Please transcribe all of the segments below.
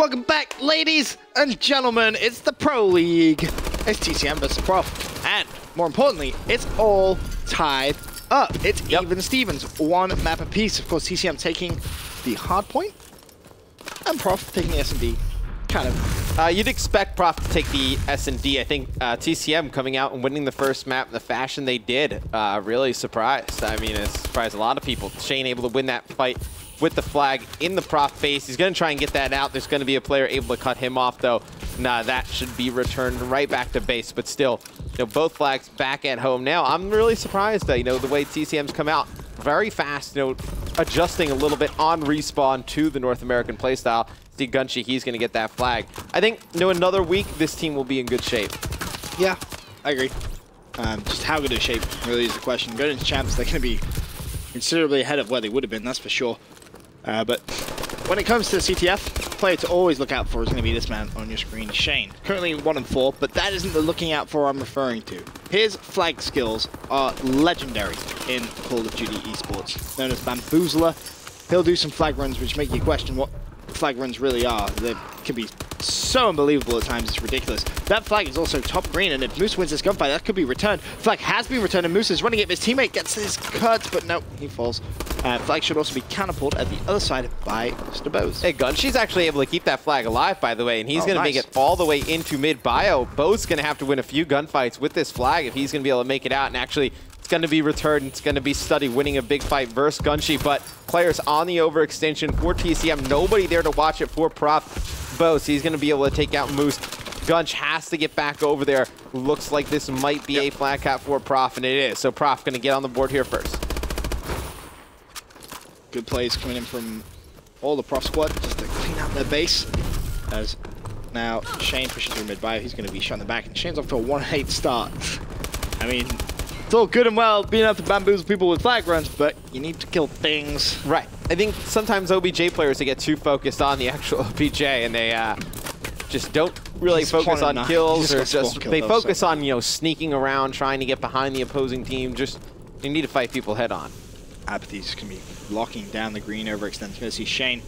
Welcome back, ladies and gentlemen. It's the Pro League. It's TCM versus Prof. And more importantly, it's all tied up. It's even Stevens, one map apiece. Of course, TCM taking the hard point and Prof taking the S&D. Kind of. You'd expect Prof to take the S&D. I think TCM coming out and winning the first map in the fashion they did, really surprised. I mean, it surprised a lot of people. Shane able to win that fight with the flag in the Prof face. He's going to try and get that out. There's going to be a player able to cut him off, though. Nah, that should be returned right back to base. But still, both flags back at home now. I'm really surprised, the way TCM's come out very fast, adjusting a little bit on respawn to the North American playstyle. See Gunshi, he's going to get that flag. I think, another week, this team will be in good shape. Yeah, I agree. Just how good a shape really is the question. Going into champs, they're going to be considerably ahead of where they would have been, that's for sure. But when it comes to CTF, the player to always look out for is going to be this man on your screen, Shane. Currently 1-4, but that isn't the looking out for I'm referring to. His flag skills are legendary in Call of Duty esports. Known as Bamboozler, he'll do some flag runs which make you question what flag runs really are. They can be so unbelievable at times, it's ridiculous. That flag is also top green, and if Moose wins this gunfight, that could be returned. Flag has been returned, and Moose is running it, but his teammate gets his cut, but no, he falls. Flag should also be counterpulled at the other side by Mr. Bose. Hey, Gunshi's actually able to keep that flag alive, by the way, and he's going to make it all the way into mid-bio. Bo's going to have to win a few gunfights with this flag if he's going to be able to make it out, and actually, it's going to be returned. It's going to be Study winning a big fight versus Gunshi, but players on the overextension for TCM. Nobody there to watch it for Prof. Bose. He's going to be able to take out Moose. Gunsh has to get back over there. Looks like this might be a flag cap for Prof, and it is. So Prof going to get on the board here first. Good plays coming in from all the Prof squad just to clean out their base. As now Shane pushes through mid-bio. He's going to be shot in the back, and Shane's off to a 1-8 start. I mean, it's all good and well being able to bamboozle people with flag runs, but you need to kill things. Right. I think sometimes OBJ players, they get too focused on the actual OBJ, and they just don't really focus on kills, or just they focus on sneaking around, trying to get behind the opposing team. Just you need to fight people head on. Apathy's going to be locking down the green overextend. Going to see Shane.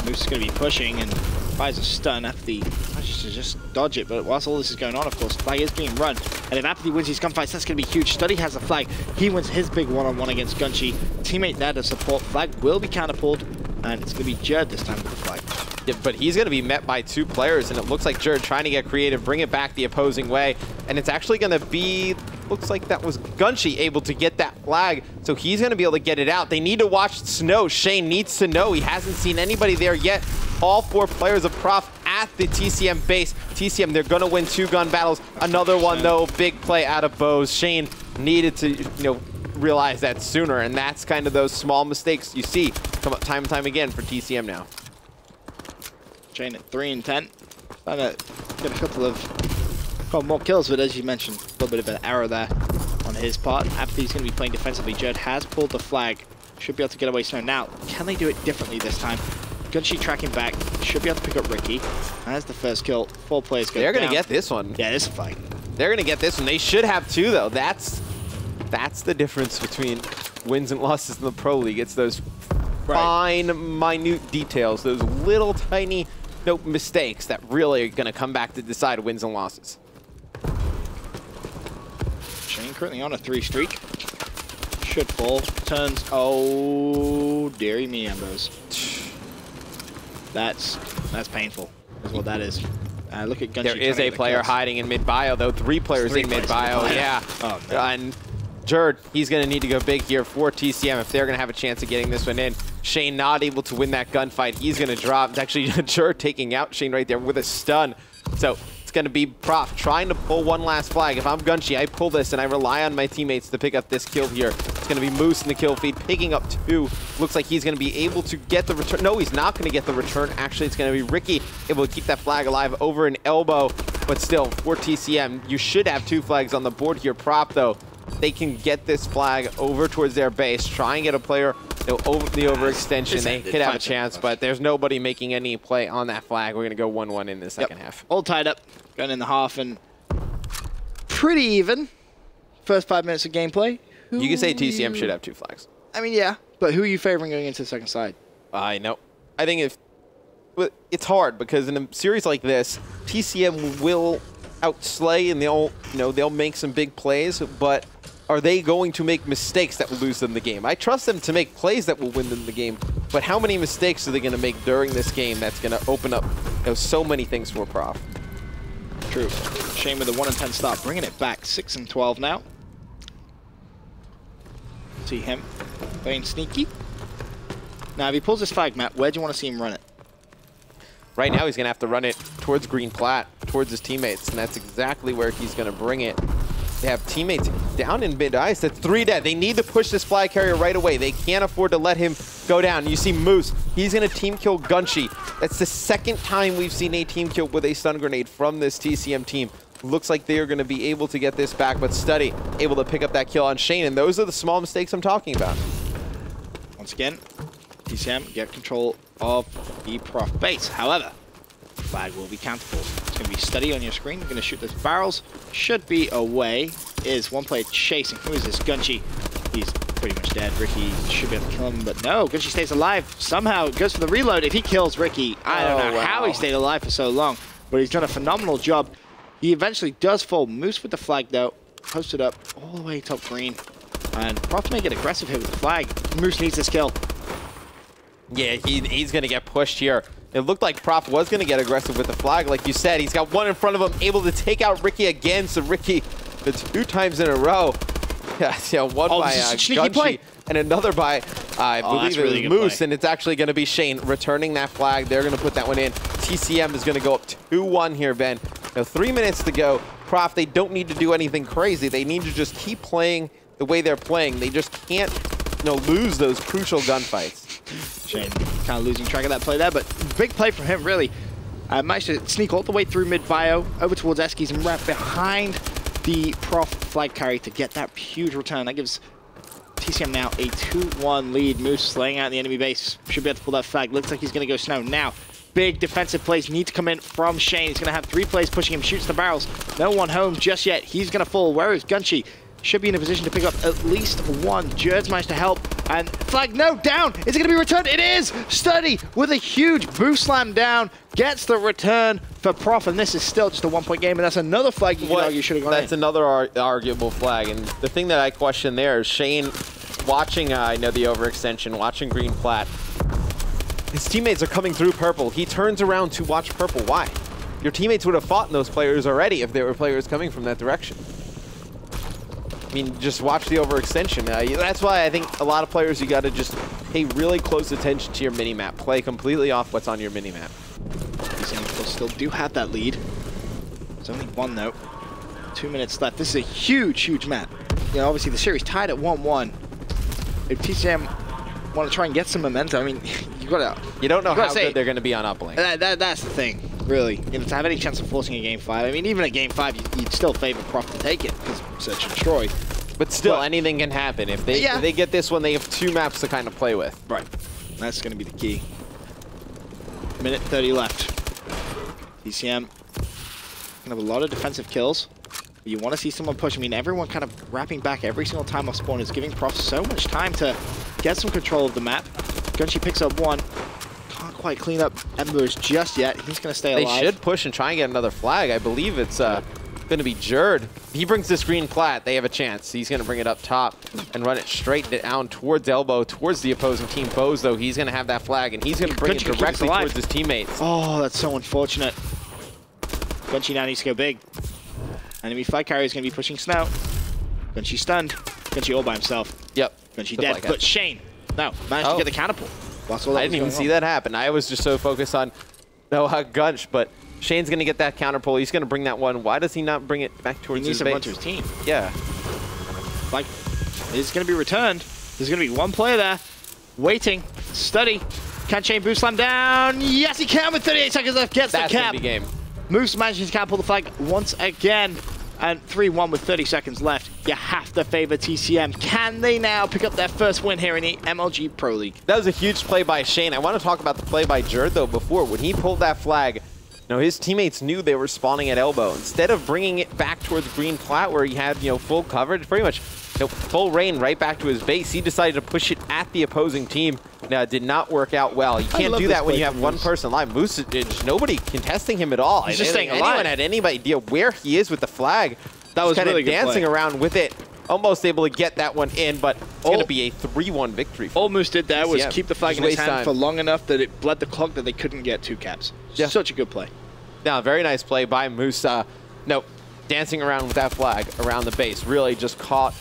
Moose is going to be pushing and fires a stun. Apathy manages to just dodge it, but whilst all this is going on, of course, flag is being run. And if Apathy wins these gunfights, that's going to be huge. Study has a flag. He wins his big one-on-one against Gunshi. Teammate there to support. Flag will be counterpulled, and it's going to be Jerd this time with the flag. Yeah, but he's going to be met by two players, and it looks like Jerd trying to get creative, bring it back the opposing way, and it's actually going to be, looks like that was Gunshi able to get that flag, so he's going to be able to get it out. They need to watch Snow. Shane needs to know. He hasn't seen anybody there yet. All four players of Prof at the TCM base. TCM, they're going to win two gun battles. Another one, though, big play out of Bose. Shane needed to, realize that sooner, and that's kind of those small mistakes you see come up time and time again for TCM now. Shane at 3 and 10. Trying to get a couple of more kills, but as you mentioned, a little bit of an error there on his part. Apathy's going to be playing defensively. Jerd has pulled the flag. Should be able to get away Snow. Now, can they do it differently this time? Gunshi tracking back. Should be able to pick up Ricky. That's the first kill. 4 players go down. They're going to get this one. Yeah, this is a fight. They're going to get this one. They should have two, though. That's the difference between wins and losses in the Pro League. It's those fine, minute details, those little tiny mistakes that really are going to come back to decide wins and losses. Shane currently on a 3 streak. Should fall. Turns. Oh, dearie me, Ambos. That's painful, is what that is. Look at Gunshi. There is a player hiding in mid-bio, though. 3 players in mid-bio. Yeah. Oh, no. And Jerd, he's going to need to go big here for TCM if they're going to have a chance of getting this one in. Shane not able to win that gunfight. He's going to drop. It's actually Jerd taking out Shane right there with a stun. So it's going to be Prof trying to pull one last flag. If I'm Gunshi, I pull this and I rely on my teammates to pick up this kill here. It's going to be Moose in the kill feed, picking up 2. Looks like he's going to be able to get the return. No, he's not going to get the return. Actually, it's going to be Ricky able to keep that flag alive over an elbow. But still, for TCM, you should have 2 flags on the board here. Prop, though, they can get this flag over towards their base, try and get a player over the overextension. They could have a chance, but there's nobody making any play on that flag. We're going to go 1-1 in the second half. All tied up, going in the half, and pretty even. First 5 minutes of gameplay. You can say TCM should have 2 flags. I mean, yeah, but who are you favoring going into the second side? I know. I think if it's hard because in a series like this, TCM will outslay and they'll make some big plays, but are they going to make mistakes that will lose them the game? I trust them to make plays that will win them the game, but how many mistakes are they going to make during this game that's going to open up so many things for Prof? True. Shane with a 1-10 start, bringing it back 6-12 now. See him playing sneaky. Now, if he pulls this flag, Matt, where do you want to see him run it? Right now, he's going to have to run it towards green plat, towards his teammates, and that's exactly where he's going to bring it. They have teammates down in mid-ice. That's 3 dead. They need to push this flag carrier right away. They can't afford to let him go down. You see Moose. He's going to team kill Gunshi. That's the second time we've seen a team kill with a stun grenade from this TCM team. Looks like they are going to be able to get this back, but Study able to pick up that kill on Shane, and those are the small mistakes I'm talking about. Once again, TCM get control of the Prof base. However, flag will be countable. It's going to be Study on your screen. You're going to shoot those barrels. Should be away. Is one player chasing. Who is this? Gunshi. He's pretty much dead. Ricky should be able to kill him, but no. Gunshi stays alive. Somehow goes for the reload. If he kills Ricky, I don't know how he stayed alive for so long, but he's done a phenomenal job. He eventually does fall. Moose with the flag, though. Posted up all the way top green. And Prof may get aggressive here with the flag. Moose needs this kill. Yeah, he's going to get pushed here. It looked like Prof was going to get aggressive with the flag. Like you said, he's got one in front of him, able to take out Ricky again. So Ricky, the 2 times in a row. Yeah, one by Gunshi and another by, I believe it was Moose. And it's actually going to be Shane returning that flag. They're going to put that one in. TCM is going to go up 2-1 here, Ben. Now 3 minutes to go. Prof, they don't need to do anything crazy. They need to just keep playing the way they're playing. They just can't lose those crucial gunfights. Shane kind of losing track of that play there, but big play from him, really. Managed to sneak all the way through mid-bio, over towards Eskies, and wrap behind the Prof flag carry to get that huge return. That gives TCM now a 2-1 lead. Moose laying out in the enemy base. Should be able to pull that flag. Looks like he's going to go snow. Now, big defensive plays need to come in from Shane. He's going to have 3 plays pushing him, shoots the barrels. No one home just yet. He's going to fall. Where is Gunshi? Should be in a position to pick up at least 1. Jerd's managed to help. And flag, no, down. Is it going to be returned? It is. Study with a huge boost slam down. Gets the return for Prof. And this is still just a 1-point game. And that's another flag you could argue should have gone in. That's another arguable flag. And the thing that I question there is Shane watching, I know the overextension, watching green plat. His teammates are coming through purple. He turns around to watch purple. Why? Your teammates would have fought those players already if there were players coming from that direction. I mean, just watch the overextension. That's why I think a lot of players, you got to just pay really close attention to your minimap. Play completely off what's on your minimap. Still do have that lead. It's only 1 though. 2 minutes left. This is a huge, huge map. You know, obviously the series tied at 1-1. If TCM want to try and get some momentum, I mean, you don't know how good they're going to be on uplink. That's the thing, really. You know, to have any chance of forcing a game 5. I mean, even a game 5, you'd still favor Prof to take it because search and destroy. But still, anything can happen. If they get this one, they have 2 maps to kind of play with. Right. That's going to be the key. Minute 30 left. TCM can have a lot of defensive kills. You want to see someone push. I mean, everyone kind of wrapping back every single time off spawn is giving Prof so much time to get some control of the map. Gunshi picks up 1. Can't quite clean up Embers just yet. He's going to stay alive. They should push and try and get another flag. I believe it's going to be Jerd. He brings this green plat. They have a chance. He's going to bring it up top and run it straight down towards elbow, towards the opposing team. Bows, though, he's going to have that flag, and he's going to bring it directly towards his teammates. Oh, that's so unfortunate. Gunshi now needs to go big. Enemy flag carrier is going to be pushing snow. Gunshi stunned. Gunshi all by himself. Yep. Gunshi dead. But Shane, no, managed to get the counterpull. I didn't even see that happen. I was just so focused on Gunsh, but Shane's going to get that counterpull. He's going to bring that one. Why does he not bring it back towards his base? He needs to run to his team. Yeah. Like, it's going to be returned. There's going to be 1 player there. Waiting. Study. Can Shane boost slam down? Yes, he can with 38 seconds left. Gets the cap. That's going to be game. Moose manages to pull the flag once again. And 3-1 with 30 seconds left. You have to favor TCM. Can they now pick up their first win here in the MLG Pro League? That was a huge play by Shane. I want to talk about the play by Jerd, though, before. When he pulled that flag, know, his teammates knew they were spawning at elbow. Instead of bringing it back towards green plat where he had, you know, full coverage, pretty much, you know, full rain right back to his base, he decided to push it at the opposing team. Now, it did not work out well. You can't do that when you have one person alive. Moose, there's nobody contesting him at all. He's just staying alive. Anyone had any idea where he is with the flag. That was kind really of good dancing play. around with it. Almost able to get that one in, but it's going to be a 3-1 victory. All Moose did there was TCM. keep the flag in his hand for long enough that it bled the clock that they couldn't get 2 caps. Yeah. Such a good play. Now, very nice play by Moose. No, dancing around with that flag around the base. Really just caught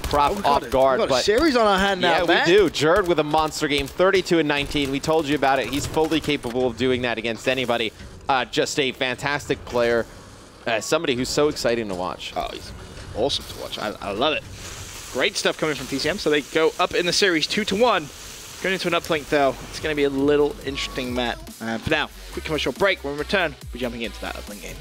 Prof off guard. We've got a series on our hand now, yeah, we do. Jerd with a monster game, 32-19. We told you about it. He's fully capable of doing that against anybody. Just a fantastic player. Somebody who's so exciting to watch. Oh, he's awesome to watch. I love it. Great stuff coming from TCM. So they go up in the series 2-1. Going into an uplink, though, it's going to be a little interesting, Matt. For now, quick commercial break. When we return, we're jumping into that uplink game.